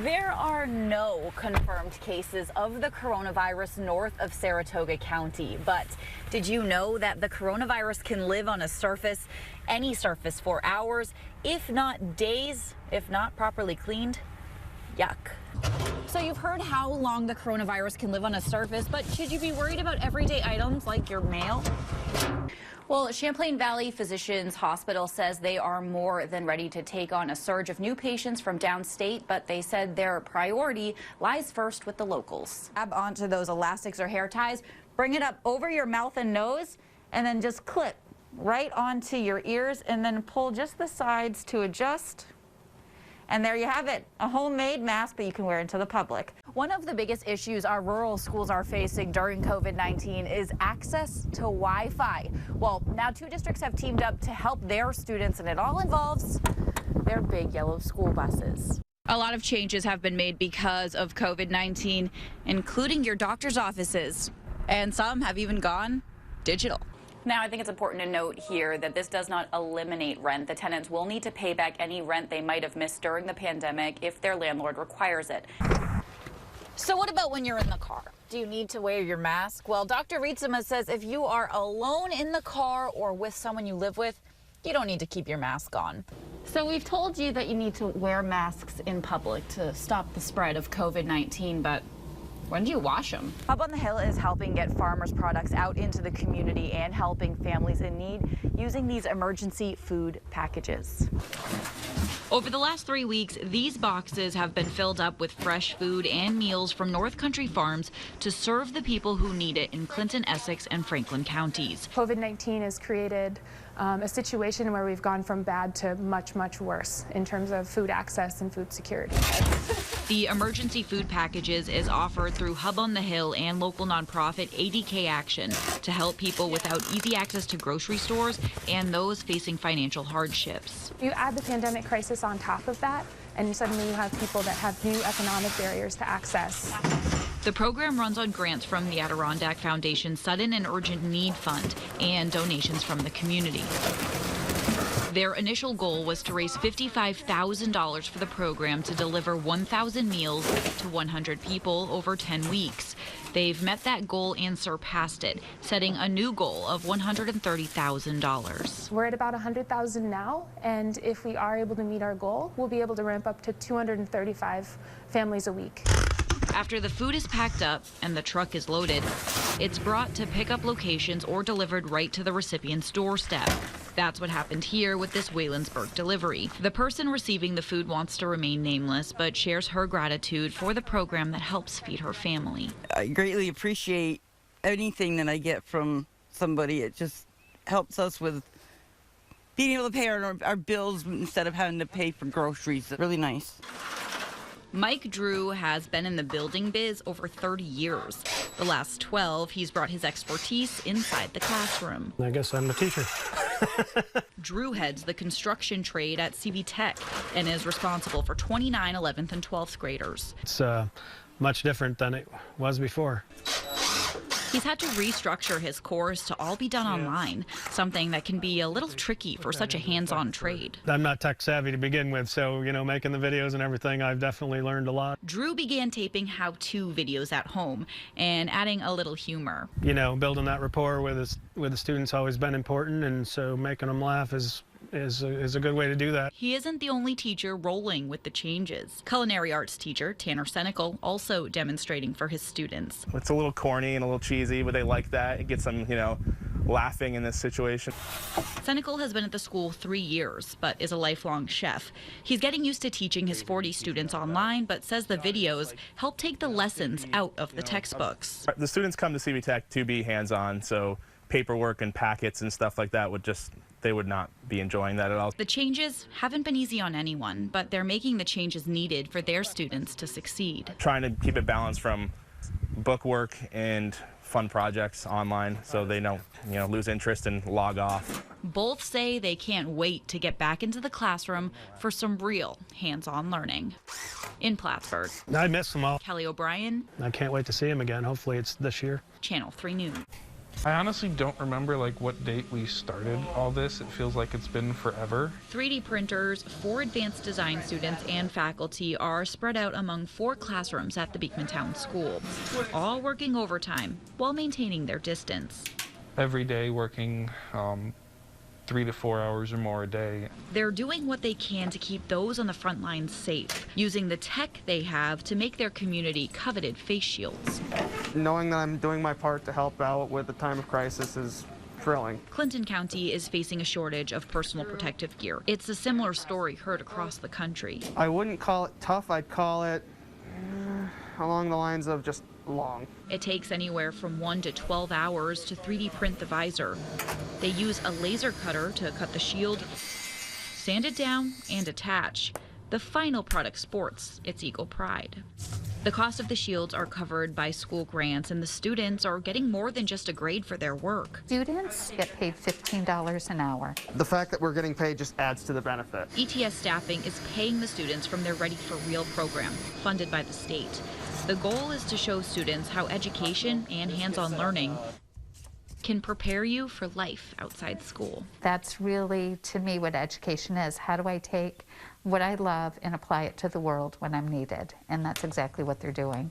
There are no confirmed cases of the coronavirus north of Saratoga County, but did you know that the coronavirus can live on a surface, any surface, for hours, if not days, if not properly cleaned? Yuck. So you've heard how long the coronavirus can live on a surface, but should you be worried about everyday items like your mail? Well, Champlain Valley Physicians Hospital says they are more than ready to take on a surge of new patients from downstate, but they said their priority lies first with the locals. Grab onto those elastics or hair ties, bring it up over your mouth and nose, and then just clip right onto your ears, and then pull just the sides to adjust. And there you have it, a homemade mask that you can wear into the public. One of the biggest issues our rural schools are facing during COVID-19 is access to Wi-Fi. Well, now 2 districts have teamed up to help their students, and it all involves their big yellow school buses. A lot of changes have been made because of COVID-19, including your doctor's offices, and some have even gone digital. Now, I think it's important to note here that this does not eliminate rent. The tenants will need to pay back any rent they might have missed during the pandemic if their landlord requires it. So what about when you're in the car? Do you need to wear your mask? Well, Dr. Rietzema says if you are alone in the car or with someone you live with, you don't need to keep your mask on. So we've told you that you need to wear masks in public to stop the spread of COVID-19, but when do you wash them? Hub on the Hill is helping get farmers' products out into the community and helping families in need using these emergency food packages. Over the last 3 weeks, these boxes have been filled up with fresh food and meals from North Country Farms to serve the people who need it in Clinton, Essex, and Franklin counties. COVID-19 has created a situation where we've gone from bad to much, much worse in terms of food access and food security. The emergency food packages is offered through Hub on the Hill and local nonprofit ADK Action to help people without easy access to grocery stores and those facing financial hardships. You add the pandemic crisis on top of that, and suddenly you have people that have new economic barriers to access. The program runs on grants from the Adirondack Foundation's Sudden and Urgent Need Fund and donations from the community. Their initial goal was to raise $55,000 for the program to deliver 1,000 meals to 100 people over 10 weeks. They've met that goal and surpassed it, setting a new goal of $130,000. We're at about 100,000 now, and if we are able to meet our goal, we'll be able to ramp up to 235 families a week. After the food is packed up and the truck is loaded, it's brought to pickup locations or delivered right to the recipient's doorstep. That's what happened here with this Waylandsburg delivery. The person receiving the food wants to remain nameless, but shares her gratitude for the program that helps feed her family. I greatly appreciate anything that I get from somebody. It just helps us with being able to pay our bills instead of having to pay for groceries. It's really nice. Mike Drew has been in the building biz over 30 years. The last 12, he's brought his expertise inside the classroom. I guess I'm the teacher. Drew heads the construction trade at CB Tech and is responsible for 29 11th and 12th graders. It's much different than it was before. He's had to restructure his course to all be done online, something that can be a little tricky for such a hands-on trade. I'm not tech savvy to begin with, so, making the videos and everything, I've definitely learned a lot. Drew began taping how-to videos at home and adding a little humor. Building that rapport with the students always been important, and so making them laugh is a good way to do that. He isn't the only teacher rolling with the changes. Culinary arts teacher Tanner Senecal also demonstrating for his students. It's a little corny and a little cheesy, but they like that. It gets them, laughing in this situation. Senecal has been at the school 3 years, but is a lifelong chef. He's getting used to teaching his 40 students online, but says the videos help take the lessons out of the textbooks. The students come to CB Tech to be hands-on, so paperwork and packets and stuff like that they would not be enjoying that at all. The changes haven't been easy on anyone, but they're making the changes needed for their students to succeed. Trying to keep it balanced from book work and fun projects online so they don't lose interest and log off. Both say they can't wait to get back into the classroom for some real hands-on learning. In Plattsburgh, I miss them all. Kelly O'Brien. I can't wait to see them again. Hopefully it's this year. Channel 3 News. I honestly don't remember what date we started all this. It feels like it's been forever. 3D printers for advanced design students and faculty are spread out among 4 classrooms at the Beekmantown School, all working overtime while maintaining their distance. Every day working 3 to 4 hours or more a day. They're doing what they can to keep those on the front lines safe, using the tech they have to make their community coveted face shields. Knowing that I'm doing my part to help out with the time of crisis is thrilling. Clinton County is facing a shortage of personal protective gear. It's a similar story heard across the country. I wouldn't call it tough, I'd call it along the lines of just long. It takes anywhere from 1 to 12 hours to 3D print the visor. They use a laser cutter to cut the shield, sand it down, and attach. The final product sports its Eagle pride. The cost of the shields are covered by school grants, and the students are getting more than just a grade for their work. Students get paid $15 an hour. The fact that we're getting paid just adds to the benefit. ETS staffing is paying the students from their Ready for Real program, funded by the state. The goal is to show students how education and hands-on learning can prepare you for life outside school. That's really, to me, what education is. How do I take what I love and apply it to the world when I'm needed? And that's exactly what they're doing.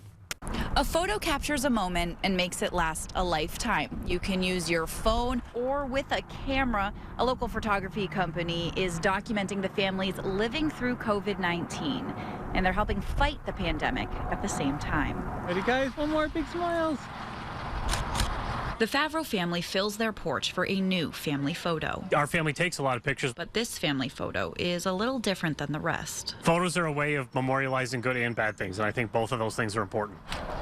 A photo captures a moment and makes it last a lifetime. You can use your phone or with a camera. A local photography company is documenting the families living through COVID-19, and they're helping fight the pandemic at the same time. Ready, guys? One more big smiles. The Favreau family fills their porch for a new family photo. Our family takes a lot of pictures. But this family photo is a little different than the rest. Photos are a way of memorializing good and bad things, and I think both of those things are important.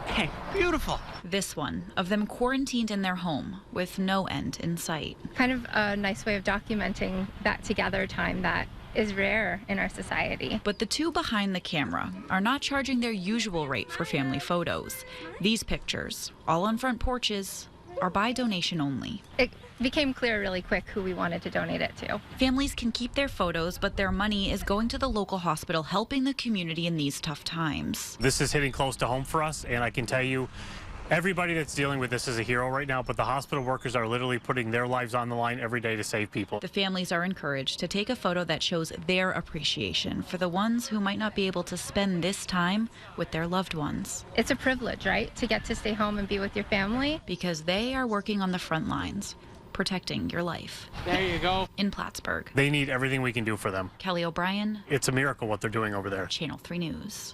Hey, beautiful. This one, of them quarantined in their home with no end in sight. Kind of a nice way of documenting that together time that is rare in our society. But the two behind the camera are not charging their usual rate for family photos. These pictures, all on front porches, are by donation only. It became clear really quick who we wanted to donate it to. Families can keep their photos, but their money is going to the local hospital, helping the community in these tough times. This is hitting close to home for us, and I can tell you, everybody that's dealing with this is a hero right now, but the hospital workers are literally putting their lives on the line every day to save people. The families are encouraged to take a photo that shows their appreciation for the ones who might not be able to spend this time with their loved ones. It's a privilege, right? To get to stay home and be with your family. Because they are working on the front lines, protecting your life. There you go. In Plattsburgh. They need everything we can do for them. Kelly O'Brien. It's a miracle what they're doing over there. Channel 3 News.